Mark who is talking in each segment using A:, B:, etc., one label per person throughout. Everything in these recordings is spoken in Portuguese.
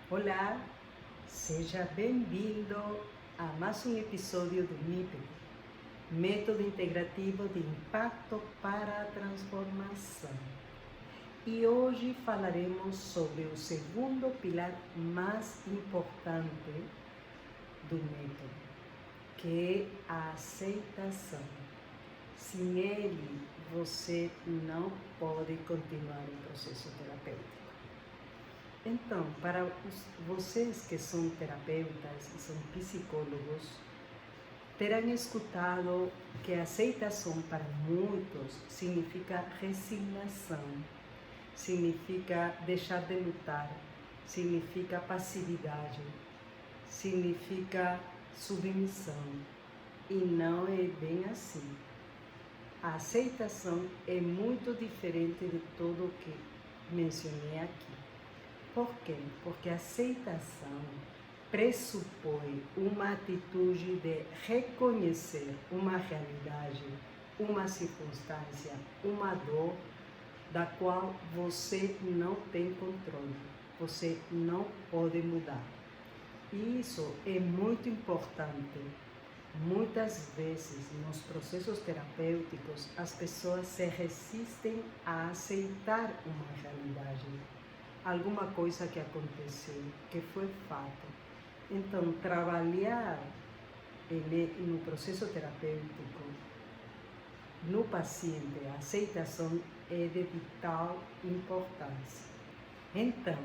A: Olá, seja bem-vindo a mais um episódio do MIP, Método Integrativo de Impacto para a Transformação. E hoje falaremos sobre o segundo pilar mais importante do método, que é a aceitação. Sem ele, você não pode continuar o processo terapêutico. Então, para vocês que são terapeutas e são psicólogos, terão escutado que a aceitação para muitos significa resignação, significa deixar de lutar, significa passividade, significa submissão. E não é bem assim. A aceitação é muito diferente de tudo o que mencionei aqui. Por quê? Porque a aceitação pressupõe uma atitude de reconhecer uma realidade, uma circunstância, uma dor da qual você não tem controle, você não pode mudar. E isso é muito importante. Muitas vezes, nos processos terapêuticos, as pessoas se resistem a aceitar uma realidade, alguma coisa que aconteceu, que foi fato. Então, trabalhar no processo terapêutico, no paciente, a aceitação é de vital importância. Então,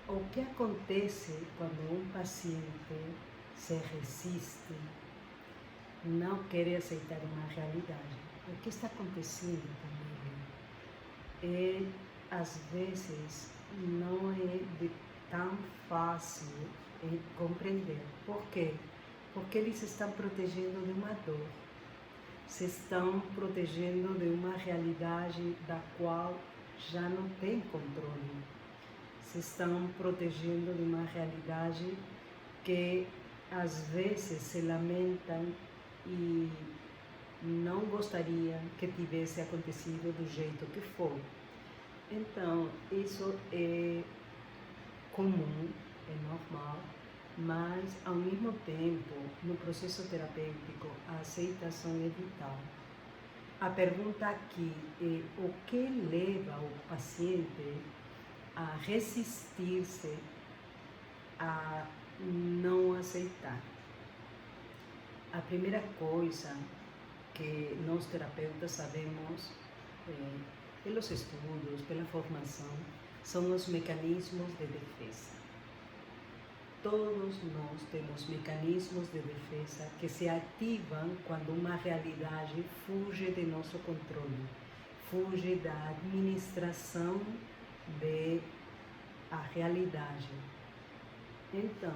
A: o que acontece quando um paciente se resiste, não quer aceitar uma realidade? O que está acontecendo com ele? Às vezes não é tão fácil compreender. Por quê? Porque eles se estão protegendo de uma dor, se estão protegendo de uma realidade da qual já não tem controle, se estão protegendo de uma realidade que às vezes se lamentam e não gostariam que tivesse acontecido do jeito que foi. Então, isso é comum, é normal, mas ao mesmo tempo, no processo terapêutico, a aceitação é vital. A pergunta aqui é o que leva o paciente a resistir-se a não aceitar. A primeira coisa que nós terapeutas sabemos, pelos estudos, pela formação, são os mecanismos de defesa. Todos nós temos mecanismos de defesa que se ativam quando uma realidade foge de nosso controle, foge da administração da realidade. Então,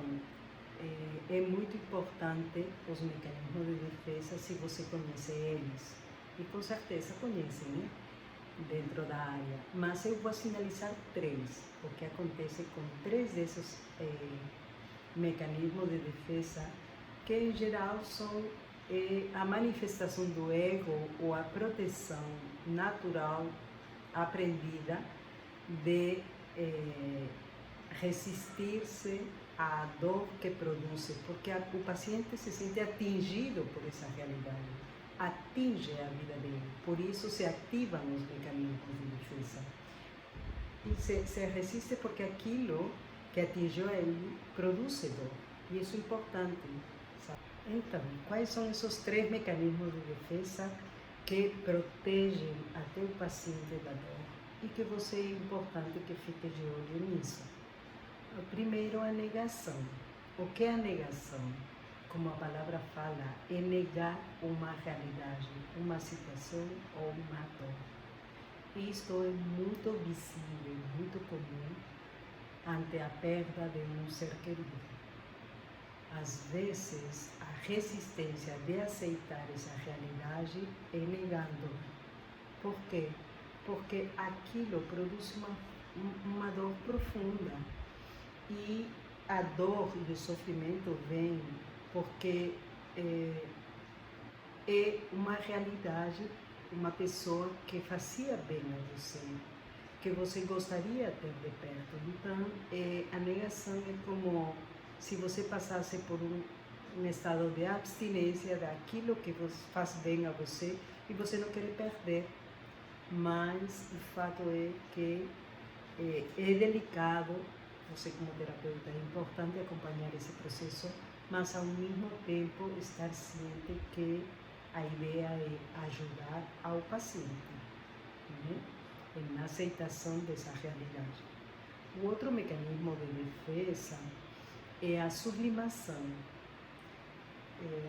A: é muito importante os mecanismos de defesa, se você conhece eles, e com certeza conhecem, né? Dentro da área, mas eu vou sinalizar três, o que acontece com três desses mecanismos de defesa, que em geral são a manifestação do ego ou a proteção natural aprendida de resistir-se à dor que produz, porque o paciente se sente atingido por essa realidade, atinge a vida dele, por isso se ativam os mecanismos de defesa. E se resiste porque aquilo que atingiu ele produz dor, e isso é importante, sabe? Então, quais são esses três mecanismos de defesa que protegem até o paciente da dor e que você é importante que fique de olho nisso? O primeiro é a negação. O que é a negação? Como a palavra fala, é negar uma realidade, uma situação ou uma dor. Isto é muito visível, muito comum ante a perda de um ser querido. Às vezes, a resistência de aceitar essa realidade é negando. Por quê? Porque aquilo produz uma dor profunda. E a dor e o sofrimento vem porque é uma realidade, uma pessoa que fazia bem a você, que você gostaria de ter de perto. Então, a negação é como se você passasse por um estado de abstinência daquilo que faz bem a você e você não quer perder. Mas o fato é que é delicado, você como terapeuta, é importante acompanhar esse processo, mas ao mesmo tempo estar ciente que a ideia é ajudar ao paciente, né? Na aceitação dessa realidade. O outro mecanismo de defesa é a sublimação.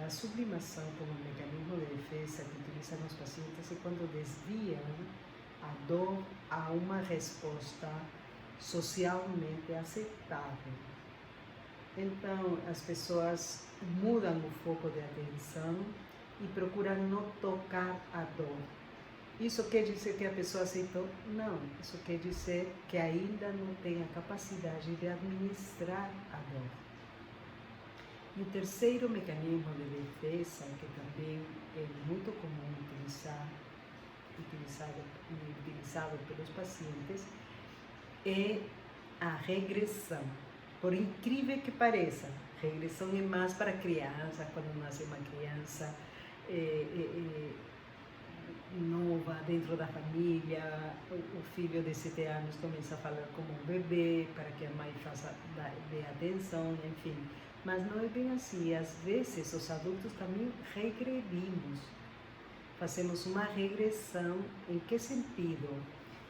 A: A sublimação como mecanismo de defesa que utilizam os pacientes é quando desviam a dor a uma resposta socialmente aceitável. Então, as pessoas mudam o foco de atenção e procuram não tocar a dor. Isso quer dizer que a pessoa aceitou? Não. Isso quer dizer que ainda não tem a capacidade de administrar a dor. E o terceiro mecanismo de defesa, que também é muito comum utilizado pelos pacientes, é a regressão. Por incrível que pareça, regressão é mais para criança, quando nasce uma criança nova dentro da família, o filho de 7 anos começa a falar como um bebê, para que a mãe dê atenção, enfim. Mas não é bem assim. Às vezes, os adultos também regredimos. Fazemos uma regressão. Em que sentido?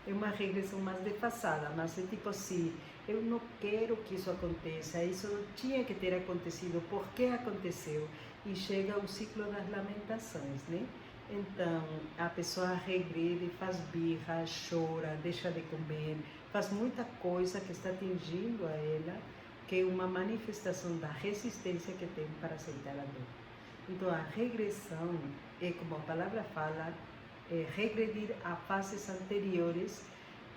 A: É uma regressão mais defasada, mas é tipo assim, eu não quero que isso aconteça, isso não tinha que ter acontecido, por que aconteceu? E chega o ciclo das lamentações, né? Então, a pessoa regride, faz birra, chora, deixa de comer, faz muita coisa que está atingindo a ela, que é uma manifestação da resistência que tem para aceitar a dor. Então, a regressão é, como a palavra fala, regredir a fases anteriores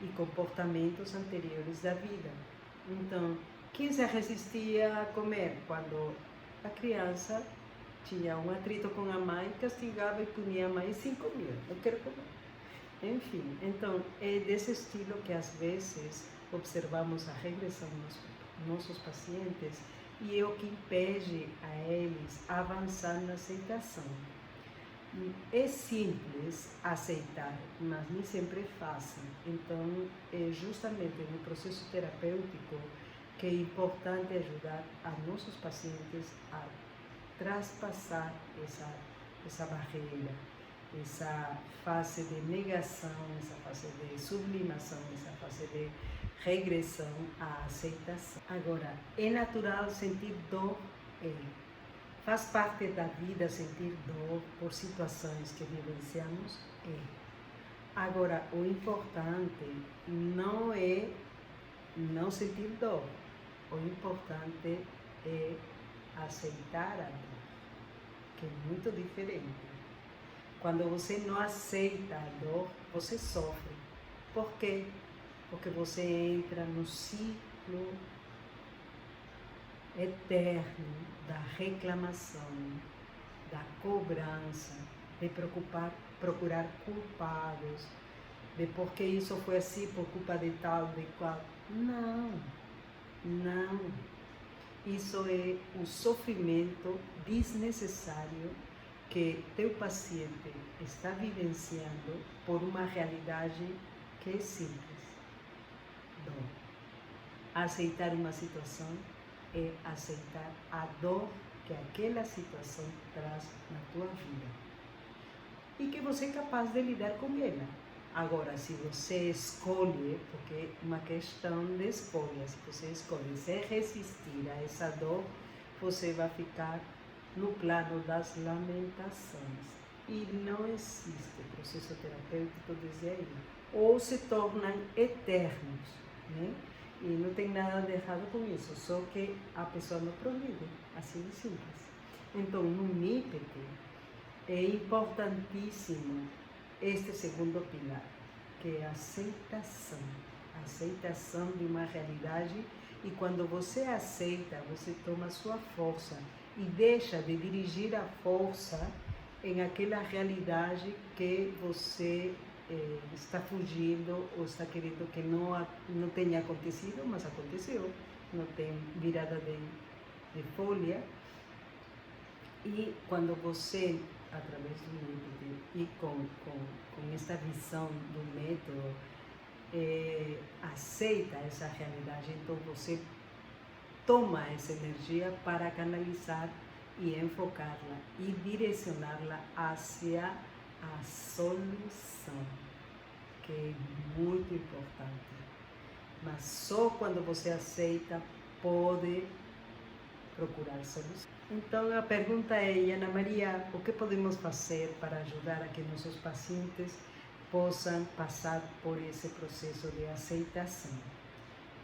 A: e comportamentos anteriores da vida. Então, quem se resistia a comer? Quando a criança tinha um atrito com a mãe, castigava e punia a mãe e sim comia. Eu quero comer. Enfim, então é desse estilo que às vezes observamos a regressão nos nossos pacientes e é o que impede a eles avançar na aceitação. É simples aceitar, mas nem sempre é fácil. Então, é justamente no processo terapêutico que é importante ajudar a nossos pacientes a traspassar essa barreira, essa fase de negação, essa fase de sublimação, essa fase de regressão à aceitação. Agora, é natural sentir dor? Faz parte da vida sentir dor por situações que vivenciamos? Agora, o importante não é não sentir dor. O importante é aceitar a dor, que é muito diferente. Quando você não aceita a dor, você sofre. Por quê? Porque você entra no ciclo eterno da reclamação, da cobrança, de procurar culpados, de por que isso foi assim por culpa de tal, de qual. Não. Isso é um sofrimento desnecessário que teu paciente está vivenciando por uma realidade que é simples. Dor. Aceitar uma situação é aceitar a dor que aquela situação traz na tua vida e que você é capaz de lidar com ela. Agora, se você escolhe, porque é uma questão de escolha, se você escolhe se resistir a essa dor, você vai ficar no plano das lamentações. E não existe processo terapêutico desde aí. Ou se tornam eternos, né? E não tem nada de errado com isso, só que a pessoa não progride, assim de simples. Então, no NIPT, é importantíssimo este segundo pilar, que é a aceitação de uma realidade, e quando você aceita, você toma sua força e deixa de dirigir a força em aquela realidade que você está fugindo ou está querendo que não tenha acontecido, mas aconteceu. Não tem virada de folha. E quando você, através do método e com esta visão do método, aceita essa realidade, então você toma essa energia para canalizar e enfocá-la e direcioná-la hacia a solução, que é muito importante. Mas só quando você aceita pode procurar solução. Então a pergunta é, Ana Maria, o que podemos fazer para ajudar a que nossos pacientes possam passar por esse processo de aceitação?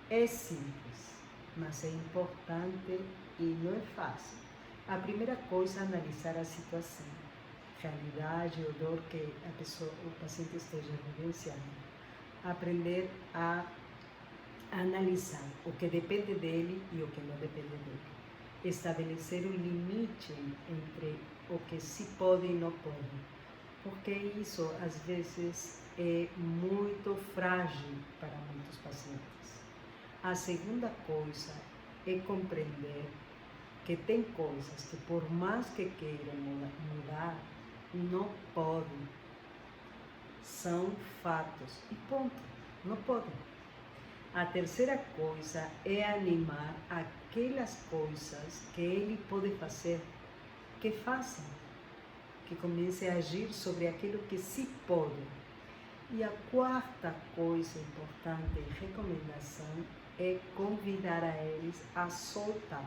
A: É simples, mas é importante e não é fácil. A primeira coisa é analisar a situação, realidade ou dor que o paciente esteja vivenciando. Aprender a analisar o que depende dele e o que não depende dele. Estabelecer um limite entre o que se pode e não pode, porque isso às vezes é muito frágil para muitos pacientes. A segunda coisa é compreender que tem coisas que por mais que queiram mudar, não podem. São fatos e ponto, não podem. A terceira coisa é animar aquelas coisas que ele pode fazer, que façam, que comece a agir sobre aquilo que se pode. E a quarta coisa importante e recomendação é convidar a eles a soltar.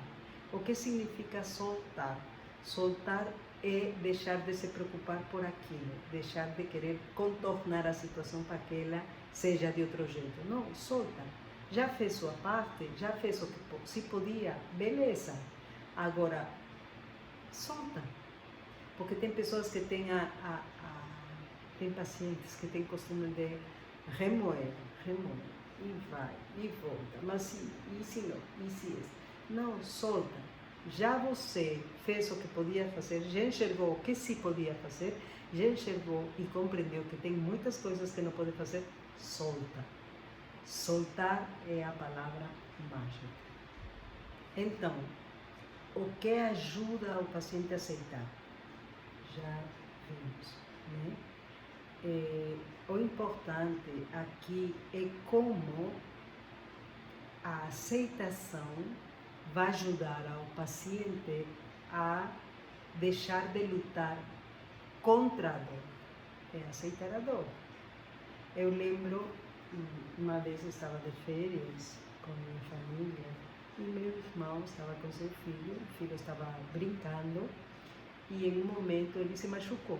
A: O que significa soltar? Soltar é deixar de se preocupar por aquilo, deixar de querer contornar a situação para que ela seja de outro jeito. Não, solta. Já fez sua parte, já fez o que se podia, beleza. Agora, solta. Porque tem pessoas que têm tem pacientes que têm costume de remoer, e vai, e volta. Mas e se não? E se esse? Não, solta. Já você fez o que podia fazer, já enxergou o que se podia fazer, já enxergou e compreendeu que tem muitas coisas que não pode fazer, solta. Soltar é a palavra mágica. Então, o que ajuda o paciente a aceitar? Já vimos, né? O importante aqui é como a aceitação vai ajudar ao paciente a deixar de lutar contra a dor. É aceitar a dor. Eu lembro, uma vez eu estava de férias com minha família e meu irmão estava com seu filho, o filho estava brincando e em um momento ele se machucou.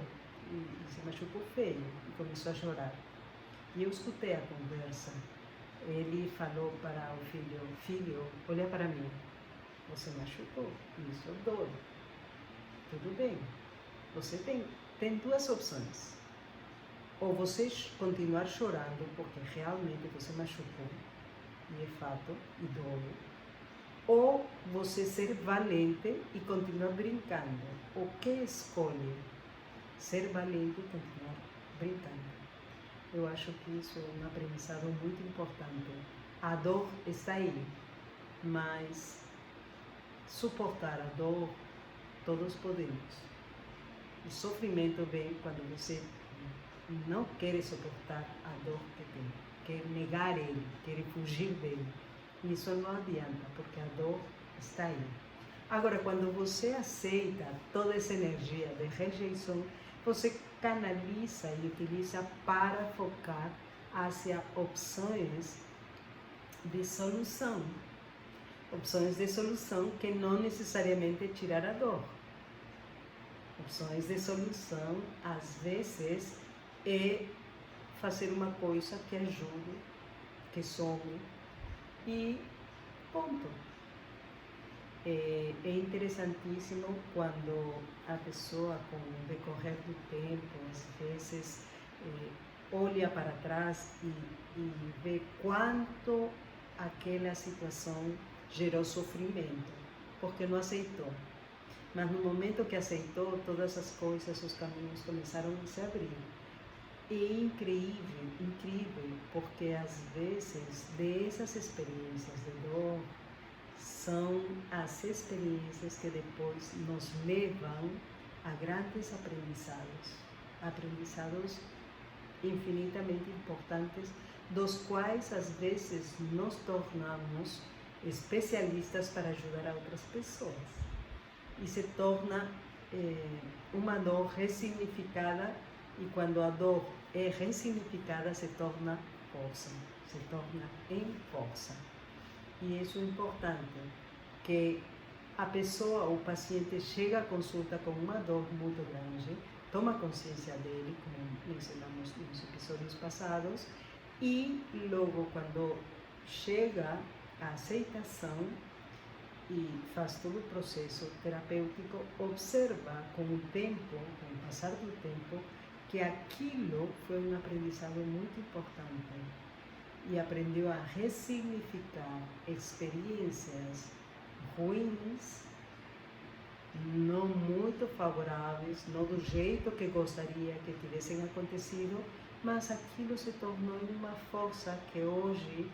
A: E se machucou feio e começou a chorar. E eu escutei a conversa. Ele falou para o filho: filho, olha para mim, você machucou, isso dói. Tudo bem, você tem duas opções. Ou você continuar chorando porque realmente você machucou, e é fato, e dói. Ou você ser valente e continuar brincando. O que escolhe? Ser valente e continuar brincando. Eu acho que isso é um aprendizado muito importante. A dor está aí, mas suportar a dor, todos podemos. O sofrimento vem quando você não quer suportar a dor que tem, quer negar ele, quer fugir dele. Isso não adianta, porque a dor está aí. Agora, quando você aceita toda essa energia de rejeição, você canaliza e utiliza para focar hacia opções de solução. Opções de solução que não necessariamente tirar a dor. Opções de solução, às vezes, é fazer uma coisa que ajude, que some e ponto. É interessantíssimo quando a pessoa, com o decorrer do tempo, às vezes olha para trás e vê quanto aquela situação gerou sofrimento, porque não aceitou. Mas no momento que aceitou, todas as coisas, os caminhos começaram a se abrir. é incrível, porque às vezes dessas experiências de dor são as experiências que depois nos levam a grandes aprendizados infinitamente importantes, dos quais às vezes nos tornamos especialistas para ajudar a outras pessoas. E se torna uma dor ressignificada, e quando a dor é ressignificada, se torna força, se torna em força. E isso é importante, que a pessoa, o paciente, chega à consulta com uma dor muito grande, toma consciência dele, como mencionamos nos episódios passados, e logo quando chega a aceitação e faz todo o processo terapêutico, observa com o tempo, com o passar do tempo, que aquilo foi um aprendizado muito importante e aprendeu a ressignificar experiências ruins, não muito favoráveis, não do jeito que gostaria que tivessem acontecido, mas aquilo se tornou uma força que hoje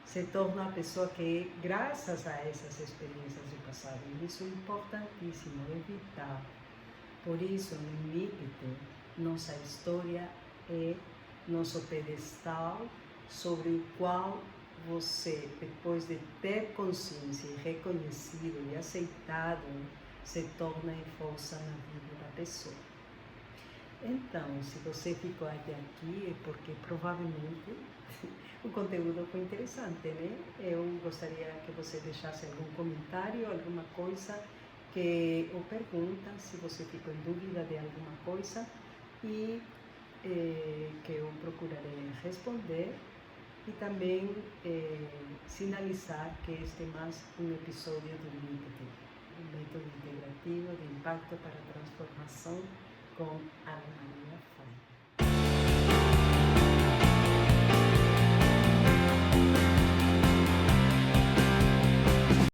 A: se torna a pessoa que é graças a essas experiências do passado. E isso é importantíssimo, evitar. Por isso, no limite, nossa história é nosso pedestal sobre o qual você, depois de ter consciência e reconhecido e aceitado, se torna em força na vida da pessoa. Então, se você ficou até aqui, é porque provavelmente o conteúdo foi interessante, né? Eu gostaria que você deixasse algum comentário, alguma coisa, ou pergunta, se você ficou em dúvida de alguma coisa, e que eu procurarei responder, e também sinalizar que este é mais um episódio do MIPT, um método integrativo de impacto para a transformação com Ana Maria Fai.